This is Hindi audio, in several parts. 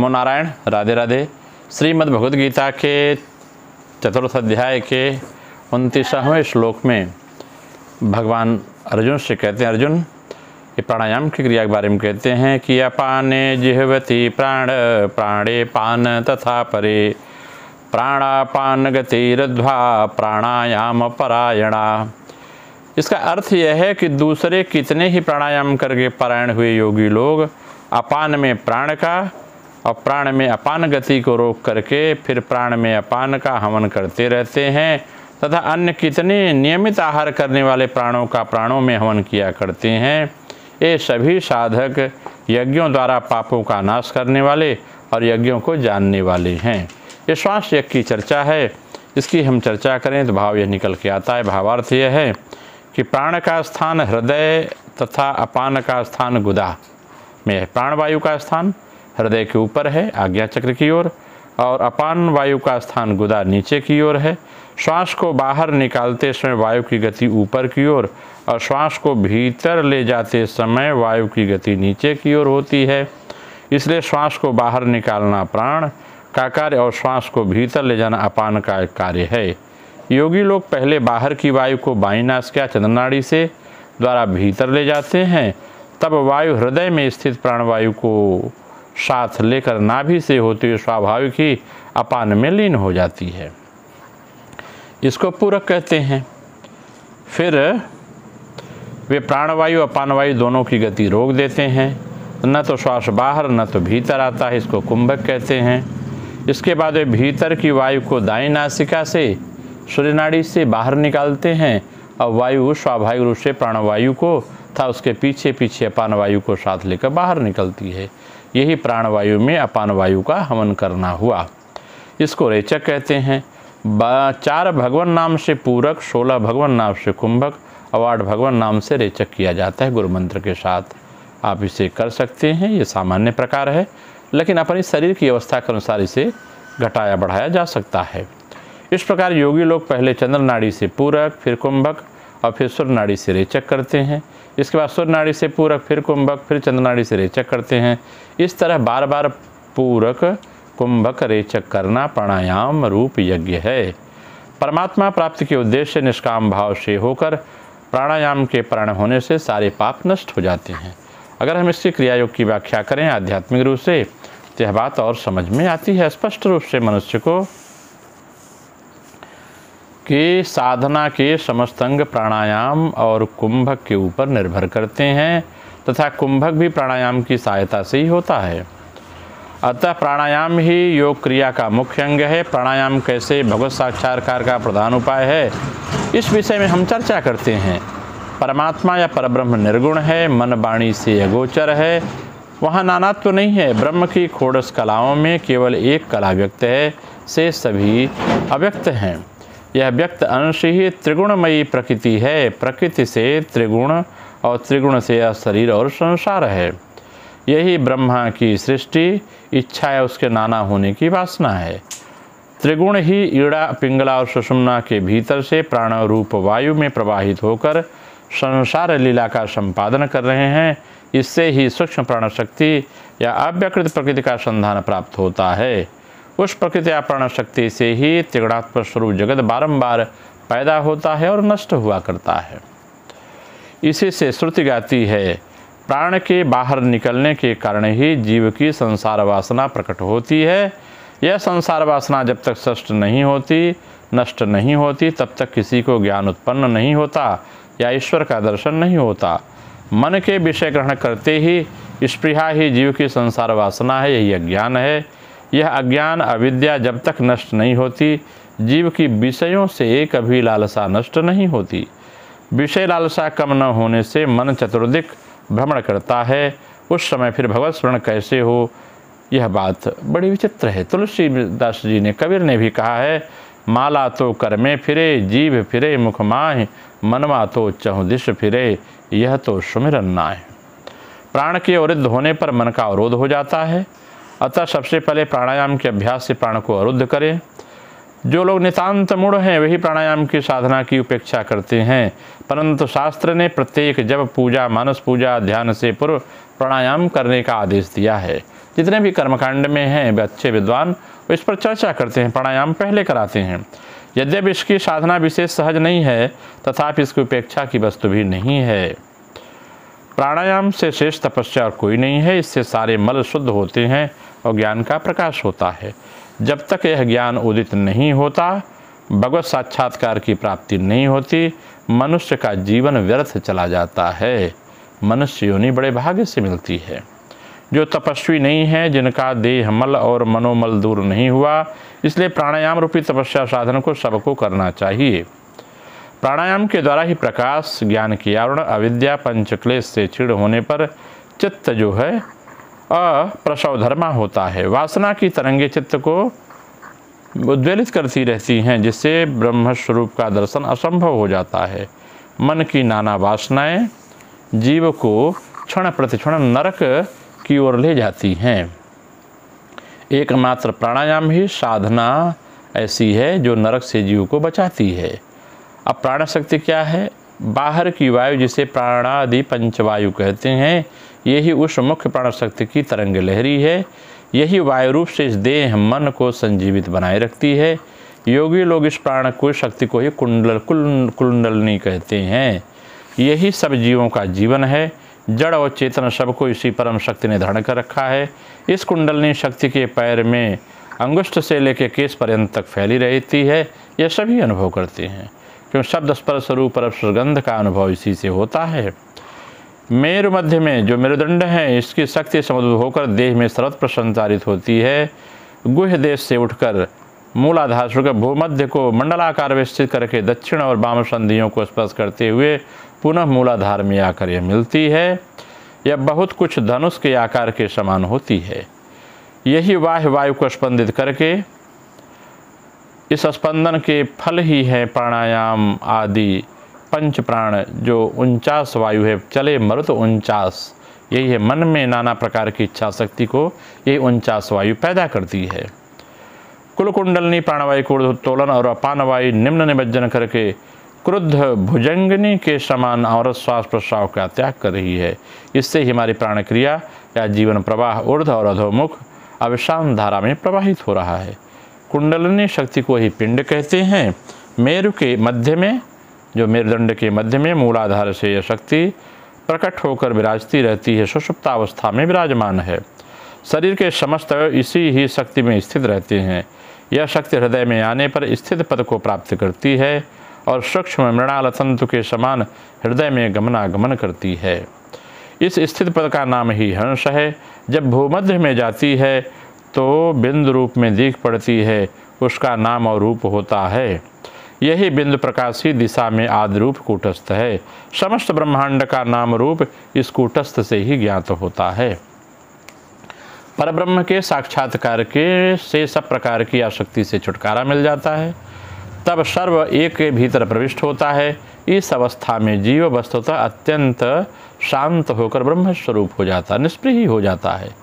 नमो नारायण। राधे राधे। श्रीमद् भगवद गीता के चतुर्थ अध्याय के 29वें श्लोक में भगवान अर्जुन से कहते हैं, अर्जुन ये प्राणायाम की क्रिया के बारे में कहते हैं कि अपाने जिह्वति प्राण प्राणे पान तथा परे प्राणापान गतिरध्वा प्राणायाम परायणा। इसका अर्थ यह है कि दूसरे कितने ही प्राणायाम करके परायण हुए योगी लोग अपान में प्राण का और प्राण में अपान गति को रोक करके फिर प्राण में अपान का हवन करते रहते हैं तथा अन्य कितने नियमित आहार करने वाले प्राणों का प्राणों में हवन किया करते हैं। ये सभी साधक यज्ञों द्वारा पापों का नाश करने वाले और यज्ञों को जानने वाले हैं। ये श्वास यज्ञ की चर्चा है, इसकी हम चर्चा करें तो भाव यह निकल के आता है। भावार्थ यह है कि प्राण का स्थान हृदय तथा अपान का स्थान गुदा में है। प्राण वायु का स्थान हृदय के ऊपर है आज्ञा चक्र की ओर और अपान वायु का स्थान गुदा नीचे की ओर है। श्वास को बाहर निकालते समय वायु की गति ऊपर की ओर और श्वास को भीतर ले जाते समय वायु की गति नीचे की ओर होती है। इसलिए श्वास को बाहर निकालना प्राण का कार्य और श्वास को भीतर ले जाना अपान का कार्य है। योगी लोग पहले बाहर की वायु को बाईं नासिका चंद्रनाड़ी से द्वारा भीतर ले जाते हैं, तब वायु हृदय में स्थित प्राणवायु को साथ लेकर नाभि से होते हुए स्वाभाविक ही अपान में लीन हो जाती है। इसको पूरक कहते हैं। फिर वे प्राणवायु अपान वायु दोनों की गति रोक देते हैं, न तो श्वास बाहर न तो भीतर आता है, इसको कुंभक कहते हैं। इसके बाद वे भीतर की वायु को दाईं नासिका से सूर्य नाड़ी से बाहर निकालते हैं और वायु स्वाभाविक रूप से प्राणवायु को तथा उसके पीछे पीछे अपान वायु को साथ लेकर बाहर निकलती है। यही प्राणवायु में अपान वायु का हवन करना हुआ। इसको रेचक कहते हैं। 4 भगवान नाम से पूरक, 16 भगवान नाम से कुंभक और 8 भगवान नाम से रेचक किया जाता है गुरु मंत्र के साथ। आप इसे कर सकते हैं, ये सामान्य प्रकार है, लेकिन अपनी शरीर की अवस्था के अनुसार इसे घटाया बढ़ाया जा सकता है। इस प्रकार योगी लोग पहले चंद्र नाड़ी से पूरक, फिर कुंभक और फिर सूर्य नाड़ी से रेचक करते हैं। इसके बाद सूर्य नाड़ी से पूरक, फिर कुंभक, फिर चंद्र नाड़ी से रेचक करते हैं। इस तरह बार बार पूरक कुंभक रेचक करना प्राणायाम रूप यज्ञ है। परमात्मा प्राप्ति के उद्देश्य से निष्काम भाव से होकर प्राणायाम के प्राण होने से सारे पाप नष्ट हो जाते हैं। अगर हम इसकी क्रिया योग की व्याख्या करें आध्यात्मिक रूप से तो यह बात और समझ में आती है स्पष्ट रूप से मनुष्य को कि साधना के समस्त अंग प्राणायाम और कुंभक के ऊपर निर्भर करते हैं तथा कुंभक भी प्राणायाम की सहायता से ही होता है। अतः प्राणायाम ही योग क्रिया का मुख्य अंग है। प्राणायाम कैसे भगवत साक्षात्कार का प्रधान उपाय है, इस विषय में हम चर्चा करते हैं। परमात्मा या परब्रह्म निर्गुण है, मन वाणी से अगोचर है, वहाँ नानात्व नहीं है। ब्रह्म की खोड़स कलाओं में केवल एक कला व्यक्त है, से सभी अव्यक्त हैं। यह व्यक्त अंश ही त्रिगुणमयी प्रकृति है। प्रकृति से त्रिगुण और त्रिगुण से यह शरीर और संसार है। यही ब्रह्मा की सृष्टि, इच्छा है उसके नाना होने की वासना है। त्रिगुण ही ईड़ा, पिंगला और सुषुम्ना के भीतर से प्राण रूप वायु में प्रवाहित होकर संसार लीला का संपादन कर रहे हैं। इससे ही सूक्ष्म प्राण शक्ति या अव्यकृत प्रकृति का संधान प्राप्त होता है। उस प्रकृति या प्राण शक्ति से ही त्रिगुणात्मक स्वरूप जगत बारंबार पैदा होता है और नष्ट हुआ करता है। इसी से श्रुति गाती है, प्राण के बाहर निकलने के कारण ही जीव की संसार वासना प्रकट होती है। यह संसार वासना जब तक नष्ट नहीं होती तब तक किसी को ज्ञान उत्पन्न नहीं होता या ईश्वर का दर्शन नहीं होता। मन के विषय ग्रहण करते ही स्पृहा ही जीव की संसार वासना है, यही अज्ञान है। यह अज्ञान अविद्या जब तक नष्ट नहीं होती, जीव की विषयों से कभी लालसा नष्ट नहीं होती। विषय लालसा कम न होने से मन चतुर्दिक भ्रमण करता है। उस समय फिर भगवत स्मरण कैसे हो, यह बात बड़ी विचित्र है। तुलसीदास जी ने, कबीर ने भी कहा है, माला तो कर में फिरे, जीभ फिरे मुख माह, मनवा तो चहुँ दिश फिरे, यह तो सुमिरन नाय। प्राण के अवरुद्ध होने पर मन का अवरोध हो जाता है। अतः सबसे पहले प्राणायाम के अभ्यास से प्राण को अवरुद्ध करें। जो लोग नितांत मूढ़ हैं वही प्राणायाम की साधना की उपेक्षा करते हैं, परंतु शास्त्र ने प्रत्येक जब पूजा, मानस पूजा, ध्यान से पूर्व प्राणायाम करने का आदेश दिया है। जितने भी कर्मकांड में हैं वे अच्छे विद्वान वो इस पर चर्चा करते हैं, प्राणायाम पहले कराते हैं। यद्यपि इसकी साधना विशेष सहज नहीं है तथापि इसकी उपेक्षा की वस्तु भी नहीं है। प्राणायाम से शेष तपस्या और कोई नहीं है। इससे सारे मल शुद्ध होते हैं और ज्ञान का प्रकाश होता है। जब तक यह ज्ञान उदित नहीं होता, भगवत साक्षात्कार की प्राप्ति नहीं होती, मनुष्य का जीवन व्यर्थ चला जाता है। मनुष्य योनि बड़े भाग्य से मिलती है। जो तपस्वी नहीं है, जिनका देह मल और मनोमल दूर नहीं हुआ, इसलिए प्राणायाम रूपी तपस्या साधन को सबको करना चाहिए। प्राणायाम के द्वारा ही प्रकाश, ज्ञान की आवरण, अविद्या, पंचक्लेश से क्षीण होने पर चित्त जो है अप्रसवधर्मा होता है। वासना की तरंगे चित्त को उद्वेलित करती रहती हैं, जिससे ब्रह्म स्वरूप का दर्शन असंभव हो जाता है। मन की नाना वासनाएं जीव को क्षण प्रतिक्षण नरक की ओर ले जाती हैं। एकमात्र प्राणायाम ही साधना ऐसी है जो नरक से जीव को बचाती है। अब प्राण शक्ति क्या है? बाहर की वायु जिसे प्राणादि पंचवायु कहते हैं, यही उस मुख्य प्राण शक्ति की तरंग लहरी है। यही वायु रूप से इस देह मन को संजीवित बनाए रखती है। योगी लोग इस प्राण को शक्ति को ही कुंडलनी कहते हैं। यही सब जीवों का जीवन है। जड़ और चेतन सबको इसी परम शक्ति ने धारण कर रखा है। इस कुंडलनी शक्ति के पैर में अंगुष्ठ से लेकर केश पर्यंत तक फैली रहती है। यह सभी अनुभव करते हैं, क्यों शब्द स्पर्श रूप और सुगंध का अनुभव इसी से होता है। मेरु मध्य में जो मेरुदंड है, इसकी शक्ति समुद्र होकर देह में सर्वत्र संचारित होती है। गुह्य देश से उठकर मूलाधार से भूमध्य को मंडलाकार में स्थित करके दक्षिण और वाम संधियों को स्पर्श करते हुए पुनः मूलाधार में आकर यह मिलती है। यह बहुत कुछ धनुष के आकार के समान होती है। यही बाह्य वायु को स्पंदित करके, इस स्पंदन के फल ही है प्राणायाम आदि पंच प्राण। जो 49 वायु है, चले मरुत 49, यही है मन में नाना प्रकार की इच्छा शक्ति को यही 49 वायु पैदा करती है। कुल कुंडलनी प्राणवायु को उत्तोलन और अपान वायु निम्न निमज्जन करके क्रुद्ध भुजंगनी के समान और श्वास प्रश्वास का त्याग कर रही है। इससे ही हमारी प्राण क्रिया या जीवन प्रवाह ऊर्ध्व और अधोमुख अविश्राम धारा में प्रवाहित हो रहा है। कुंडलिनी शक्ति को ही पिंड कहते हैं। मेरु के मध्य में, जो मेरुदंड के मध्य में मूलाधार से यह शक्ति प्रकट होकर विराजती रहती है, सुषुप्तावस्था में विराजमान है। शरीर के समस्त इसी ही शक्ति में स्थित रहते हैं। यह शक्ति हृदय में आने पर स्थित पद को प्राप्त करती है और सूक्ष्म मृणाल तंतु के समान हृदय में गमनागमन करती है। इस स्थित पद का नाम ही हंस है। जब भूमध्य में जाती है तो बिंदु रूप में दिख पड़ती है, उसका नाम और रूप होता है। यही बिंदु प्रकाशी दिशा में आदि रूप कूटस्थ है। समस्त ब्रह्मांड का नाम रूप इस कूटस्थ से ही ज्ञात होता है। परब्रह्म के साक्षात्कार के से सब प्रकार की आसक्ति से छुटकारा मिल जाता है। तब सर्व एक के भीतर प्रविष्ट होता है। इस अवस्था में जीव वस्तुतः अत्यंत शांत होकर ब्रह्म स्वरूप हो जाता, निष्प्रिय हो जाता है।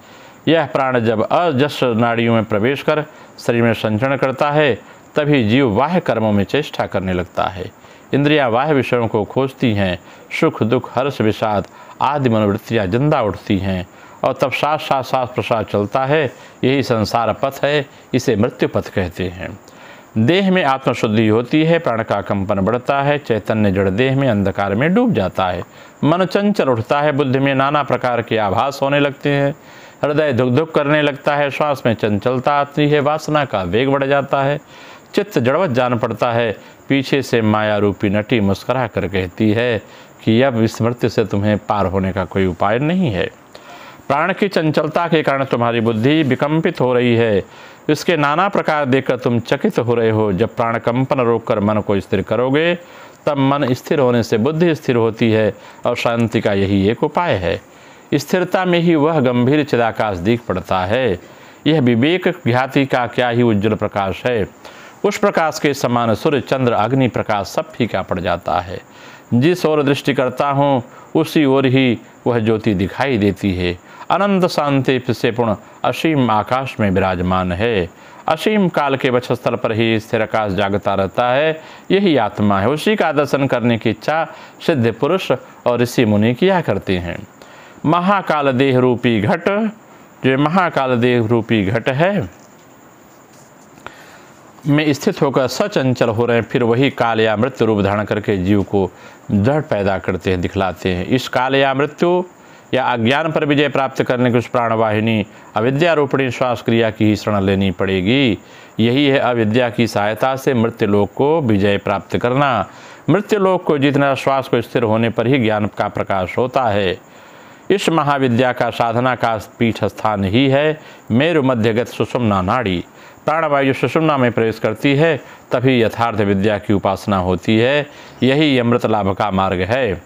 यह प्राण जब अजस नाड़ियों में प्रवेश कर शरीर में संचरण करता है, तभी जीव बाह्य कर्मों में चेष्टा करने लगता है। इंद्रियां बाह्य विषयों को खोजती हैं। सुख दुख हर्ष विषाद आदि मनोवृत्तियाँ जिंदा उठती हैं और तब साथ साथ श्वास प्रश्वास चलता है। यही संसार पथ है, इसे मृत्यु पथ कहते हैं। देह में आत्मशुद्धि होती है, प्राण का कंपन बढ़ता है, चैतन्य जड़ देह में अंधकार में डूब जाता है, मन चंचल उठता है, बुद्धि में नाना प्रकार के आभास होने लगते हैं, हृदय धुक धुक करने लगता है, श्वास में चंचलता आती है, वासना का वेग बढ़ जाता है, चित्त जड़वत जान पड़ता है। पीछे से माया रूपी नटी मुस्कुरा कर कहती है कि अब इस मृत्यु से तुम्हें पार होने का कोई उपाय नहीं है। प्राण की चंचलता के कारण तुम्हारी बुद्धि विकम्पित हो रही है। इसके नाना प्रकार देखकर तुम चकित हो रहे हो। जब प्राण कंपन रोककर मन को स्थिर करोगे, तब मन स्थिर होने से बुद्धि स्थिर होती है और शांति का यही एक उपाय है। स्थिरता में ही वह गंभीर चिदाकाश दिख पड़ता है। यह विवेक ख्याति का क्या ही उज्जवल प्रकाश है। उस प्रकाश के समान सूर्य चंद्र अग्नि प्रकाश सब फीका पड़ जाता है। जिस ओर दृष्टि करता हूँ उसी ओर ही वह ज्योति दिखाई देती है। अनंत शांति से पूर्ण असीम आकाश में विराजमान है। असीम काल के वक्षस्थल पर ही स्थिर आकाश जागता रहता है। यही आत्मा है। उसी का दर्शन करने की इच्छा सिद्ध पुरुष और ऋषि मुनि किया करते हैं। महाकाल देह रूपी घट जो महाकाल देह रूपी घट है में स्थित होकर सचंचल हो रहे हैं, फिर वही काल या मृत्यु रूप धारण करके जीव को दृढ़ पैदा करते हैं, दिखलाते हैं। इस काल या मृत्यु या अज्ञान पर विजय प्राप्त करने की उस प्राणवाहिनी अविद्या रूपिणी श्वास क्रिया की ही शरण लेनी पड़ेगी। यही है अविद्या की सहायता से मृत्युलोक को विजय प्राप्त करना। मृत्युलोक को जीतना श्वास को स्थिर होने पर ही ज्ञान का प्रकाश होता है। इस महाविद्या का साधना का पीठ स्थान ही है मेरु मध्यगत सुषुम्ना नाड़ी। प्राणवायु सुषुम्ना में प्रवेश करती है तभी यथार्थ विद्या की उपासना होती है। यही अमृत लाभ का मार्ग है।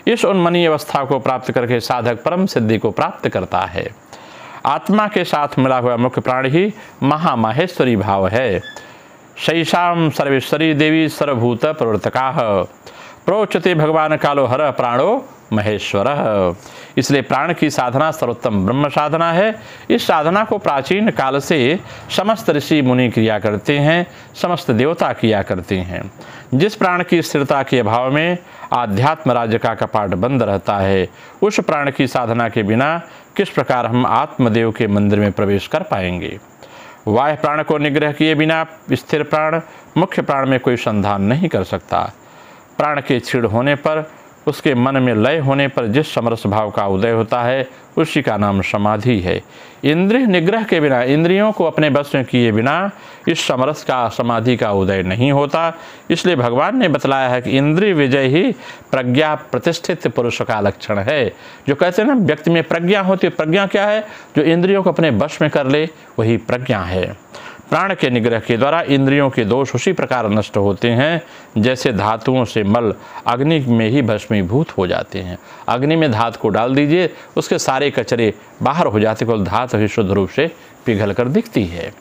इस उन्मनी अवस्था को प्राप्त करके साधक परम सिद्धि को प्राप्त करता है। आत्मा के साथ मिला हुआ मुख्य प्राण ही महामाहेश्वरी भाव है। शैषाम सर्वेश्वरी देवी सर्वभूत प्रवर्तका प्रोच्यते भगवान कालो हर प्राणो महेश्वर। इसलिए प्राण की साधना सर्वोत्तम ब्रह्म साधना है। इस साधना को प्राचीन काल से समस्त ऋषि मुनि किया करते हैं, समस्त देवता किया करते हैं। जिस प्राण की स्थिरता के अभाव में आध्यात्म राज्य का कपाट बंद रहता है, उस प्राण की साधना के बिना किस प्रकार हम आत्मदेव के मंदिर में प्रवेश कर पाएंगे। वाह्य प्राण को निग्रह किए बिना स्थिर प्राण मुख्य प्राण में कोई संधान नहीं कर सकता। प्राण के क्षीण होने पर, उसके मन में लय होने पर जिस समरस भाव का उदय होता है उसी का नाम समाधि है। इंद्रिय निग्रह के बिना, इंद्रियों को अपने बस में किए बिना इस समरस का समाधि का उदय नहीं होता। इसलिए भगवान ने बतलाया है कि इंद्रिय विजय ही प्रज्ञा प्रतिष्ठित पुरुष का लक्षण है। जो कहते हैं ना व्यक्ति में प्रज्ञा होती है, प्रज्ञा क्या है? जो इंद्रियों को अपने बस में कर ले वही प्रज्ञा है। प्राण के निग्रह के द्वारा इंद्रियों के दोष उसी प्रकार नष्ट होते हैं जैसे धातुओं से मल अग्नि में ही भस्मीभूत हो जाते हैं। अग्नि में धातु को डाल दीजिए, उसके सारे कचरे बाहर हो जाते, केवल धातु ही शुद्ध रूप से पिघल कर दिखती है।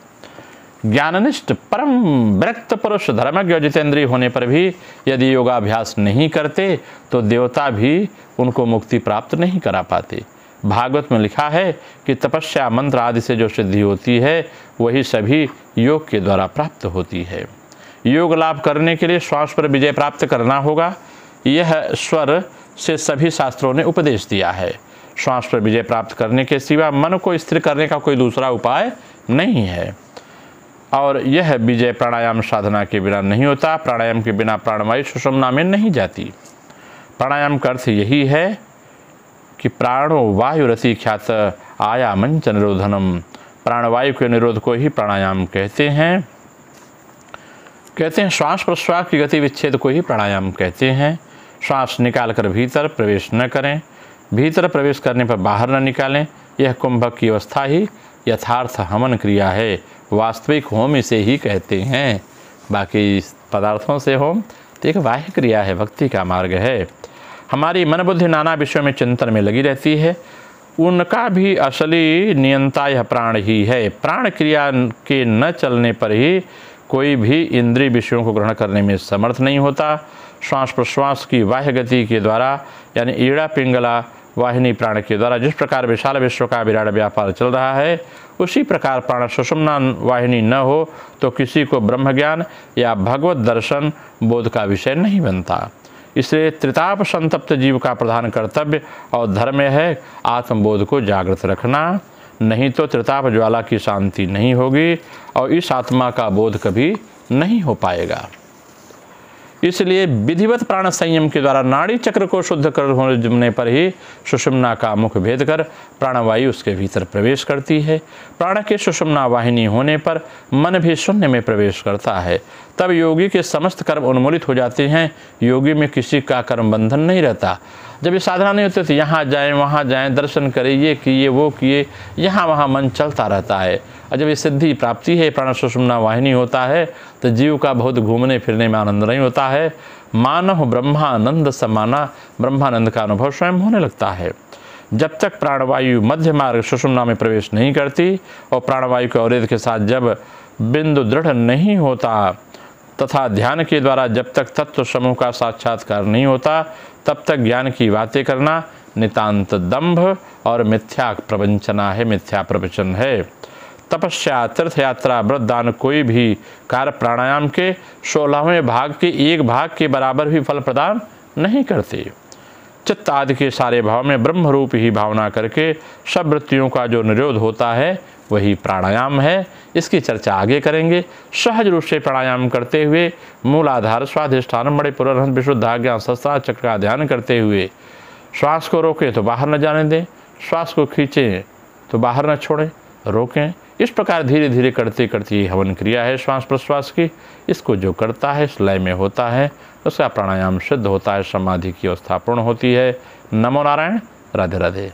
ज्ञाननिष्ठ परम विरक्त पुरुष धर्मज्ञ और जितेंद्रिय होने पर भी यदि योगाभ्यास नहीं करते तो देवता भी उनको मुक्ति प्राप्त नहीं करा पाते। भागवत में लिखा है कि तपस्या मंत्र आदि से जो सिद्धि होती है वही सभी योग के द्वारा प्राप्त होती है। योग लाभ करने के लिए श्वास पर विजय प्राप्त करना होगा। यह स्वर से सभी शास्त्रों ने उपदेश दिया है। श्वास पर विजय प्राप्त करने के सिवा मन को स्थिर करने का कोई दूसरा उपाय नहीं है। और यह विजय प्राणायाम साधना के बिना नहीं होता। प्राणायाम के बिना प्राणवायु सुषुम्ना में नहीं जाती। प्राणायाम का अर्थ यही है कि प्राणो वायु रसी ख्यात आयामंच निरोधनम। प्राणवायु के निरोध को ही प्राणायाम कहते हैं। श्वास प्रश्वास की गति विच्छेद को ही प्राणायाम कहते हैं। श्वास निकालकर भीतर प्रवेश न करें, भीतर प्रवेश करने पर बाहर न निकालें। यह कुंभक की अवस्था ही यथार्थ हवन क्रिया है। वास्तविक होम इसे ही कहते हैं। बाकी पदार्थों से होम तो एक बाह्य क्रिया है, भक्ति का मार्ग है। हमारी मन बुद्धि नाना विषयों में चिंतन में लगी रहती है, उनका भी असली नियंता यह प्राण ही है। प्राण क्रिया के न चलने पर ही कोई भी इंद्रिय विषयों को ग्रहण करने में समर्थ नहीं होता। श्वास प्रश्वास की बाह्य गति के द्वारा यानी ईड़ा पिंगला वाहिनी प्राण के द्वारा जिस प्रकार विशाल विश्व का विराट व्यापार चल रहा है, उसी प्रकार प्राण सुषुम्ना वाहिनी न हो तो किसी को ब्रह्म ज्ञान या भगवत दर्शन बोध का विषय नहीं बनता। इसलिए त्रिताप संतप्त जीव का प्रधान कर्तव्य और धर्म है आत्मबोध को जागृत रखना, नहीं तो त्रिताप ज्वाला की शांति नहीं होगी और इस आत्मा का बोध कभी नहीं हो पाएगा। इसलिए विधिवत प्राण संयम के द्वारा नाड़ी चक्र को शुद्ध कर होने पर ही सुषुम्ना का मुख भेद कर प्राणवायु उसके भीतर प्रवेश करती है। प्राण के सुषुम्ना वाहिनी होने पर मन भी शून्य में प्रवेश करता है। तब योगी के समस्त कर्म उन्मूलित हो जाते हैं। योगी में किसी का कर्म बंधन नहीं रहता। जब ये साधना नहीं होती तो यहाँ जाएं वहाँ जाएं, दर्शन करें, ये किए वो किए, यहाँ वहाँ मन चलता रहता है। और जब ये सिद्धि प्राप्ति है, प्राण सुषुम्ना वाहिनी होता है, तो जीव का बहुत घूमने फिरने में आनंद नहीं होता है। मानव ब्रह्मानंद समाना, ब्रह्मानंद का अनुभव स्वयं होने लगता है। जब तक प्राणवायु मध्य मार्ग सुषुम्ना में प्रवेश नहीं करती और प्राणवायु के अवरोध के साथ जब बिंदु दृढ़ नहीं होता तथा ध्यान के द्वारा जब तक तत्व समूह का साक्षात्कार नहीं होता, तब तक ज्ञान की बातें करना नितांत दंभ और मिथ्या प्रवंचना है, मिथ्या प्रवचन है। तपस्या, तीर्थ यात्रा, व्रत दान कोई भी कार्य प्राणायाम के 16वें भाग के एक भाग के बराबर भी फल प्रदान नहीं करते। चित्त आदि के सारे भाव में ब्रह्म रूप ही भावना करके सब वृत्तियों का जो निरोध होता है वही प्राणायाम है। इसकी चर्चा आगे करेंगे। सहज रूप से प्राणायाम करते हुए मूलाधार स्वाधिष्ठान मणिपुर विशुद्धाज्ञा सहस्त्रार चक्र का ध्यान करते हुए श्वास को रोकें तो बाहर न जाने दें, श्वास को खींचें तो बाहर न छोड़ें, रोकें। इस प्रकार धीरे धीरे करते करते ये हवन क्रिया है श्वास प्रश्वास की। इसको जो करता है इस लय में होता है, उसका प्राणायाम सिद्ध होता है, समाधि की अवस्था पूर्ण होती है। नमो नारायण। राधे राधे।